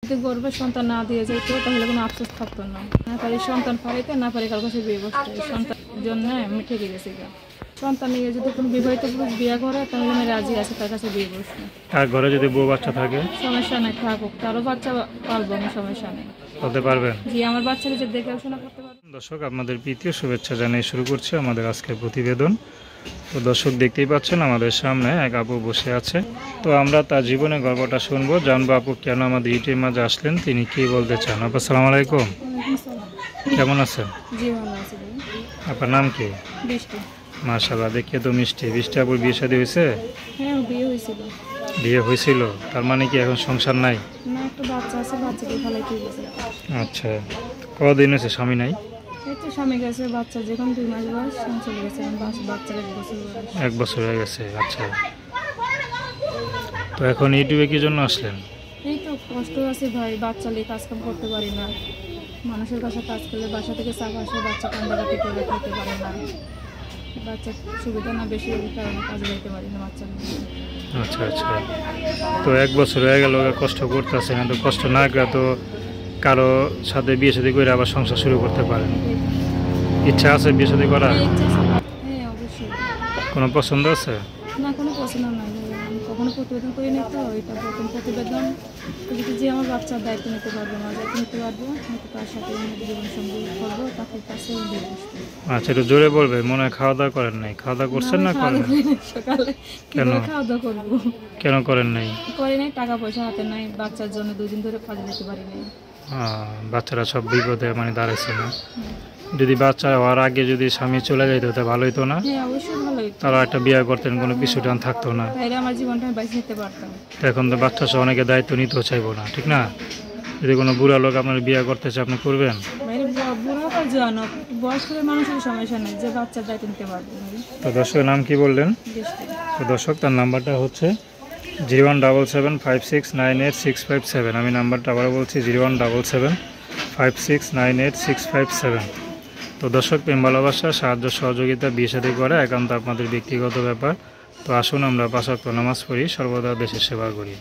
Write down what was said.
যদি গর্ভে সন্তান না দিয়ে যেত তাহলে কোনো আফসোস থাকতো না। না পারি সন্তান পাইতে, না পারি কারো কাছে বিয়ে বসতে, সন্তানের জন্য আমি ঠেকে গেছি। সন্তান নিয়ে যদি কোনো বিবাহিত পুরুষ বিয়ে করে তাহলে আমি রাজি আছি তার কাছে বিয়ে বসবো। আর ঘরে যদি বউ বাচ্চা থাকে সমস্যা নেই, থাকুক, তারও বাচ্চা পালবো আমি, সমস্যা নেই। হতে পারবেন? জি, আমার বাচ্চারা যে দেখাশোনা করতে পারবে। দর্শক, আপনাদের প্রীতীয় শুভেচ্ছা জানিয়ে শুরু করছি আমাদের আজকের প্রতিবেদন। তো দর্শক, দেখতেই পাচ্ছেন আমাদের সামনে এক আপু বসে আছে। তো আমরা তার জীবনের গল্পটা শুনবো, জানবো আপু কেন আমাদের ইউটিউবের মাঝে আসলেন, তিনি কি বলতে চান। আপু আসসালামু আলাইকুম, কেমন আছেন? জি ভালো আছি। আপনার নাম কি? বৃষ্টি। মাশাআল্লাহ, দেখে তো মিষ্টি। বৃষ্টি আপুর বিয়ে শাদী হয়েছে? হ্যাঁ, বিয়ে হয়েছিল। বিয়ে হয়েছিল, তার মানে কি এখন সংসার নাই? না, একটা বাচ্চা আছে, বাচ্চাকে ভালোই ঠিক আছে। আচ্ছা, কদিন হয়েছে স্বামী নাই? এই তো স্বামী গেছে, বাচ্চা যখন 2 মাস বয়স চলে গেছে, বাচ্চারা 1 বছর বয়স। 1 বছর হয়ে গেছে। আচ্ছা, তো এখন ইউটিউবে কি জন্য আসলেন? এই তো কষ্ট আছে ভাই, বাচ্চা নিয়ে কাজকাম করতে পারি না। মানুষের কাছে কাজ করলে বাসা থেকে চাপ আসে, বাচ্চা কান্দাকাটি করে খেতে পারে না। বাচ্চার সুবিধা না বেশি কারণে কাজে যেতে পারি না বাচ্চা নিয়ে। আচ্ছা আচ্ছা, তো 1 বছর হয়ে গেল কষ্ট করতেছে না, তো কষ্ট না করে তো কারো সাথে বিয়ে শাদী করে আবার সংসার শুরু করতে পারেন। ইচ্ছা আছে বিয়ে শাদী করার? হ্যাঁ অবশ্যই। কোনো পছন্দ আছে? না, কোনো পছন্দ নাই, আমি কখনো প্রতিবেদন করি নি, তো এটা প্রথম প্রতিবেদন। যদি যে আমার বাচ্চার দায়িত্ব নিতে পারবো, আমার দায়িত্ব নিতে পারবো, হয়তো তার সাথে জীবনসঙ্গী করবো, তাকে কাছে দিয়ে বসবো। আচ্ছা, একটু জোরে বলবে। মনে হয় খাওয়া দাওয়া করেন নাই? খাওয়া দাওয়া করছেন না করেন? সকালে কেন খাওয়া দাওয়া করবো? কেন করেন নাই? করি নাই, টাকা পয়সা হাতে নাই, বাচ্চার জন্য 2 দিন ধরে কাজে যেতে পারি নাই। বাচ্চারা সব বিপদে মানে দাঁড়াইছে না? যদি বাচ্চা হওয়ার আগে যদি স্বামী চলে যাইতো তা ভালোই তো না? হ্যাঁ অবশ্যই ভালোই। তারা একটা বিয়ে করতেন, কোনো পিছু টান থাকতো না। তাইলে আমার জীবনটা আমি বাইরে নিতে পারতাম। এখন তো বাচ্চা সহ অনেকে দায়িত্ব নিতেও চাইবো না, ঠিক না? যদি কোনো বুড়া লোক আপনার বিয়ে করতে চায়, আপনি করবেন? বুড়ো বা জোয়ান, বয়স্ক মানুষের সমস্যা নেই, যে বাচ্চার দায়িত্ব নিতে পারবে। তো দর্শকের নাম কি বললেন? তো দর্শক, তার নাম্বারটা হচ্ছে 01775698657। আমি নাম্বারটা আবার বলছি 01775698657। তো দর্শক, প্রেম ভালোবাসা, সাহায্য সহযোগিতা, বিয়ে শাদী করা একান্ত আপনাদের ব্যক্তিগত ব্যাপার। তো আসুন আমরা 5 ওয়াক্ত নামাজ পড়ি, সর্বদা দেশের সেবা করি।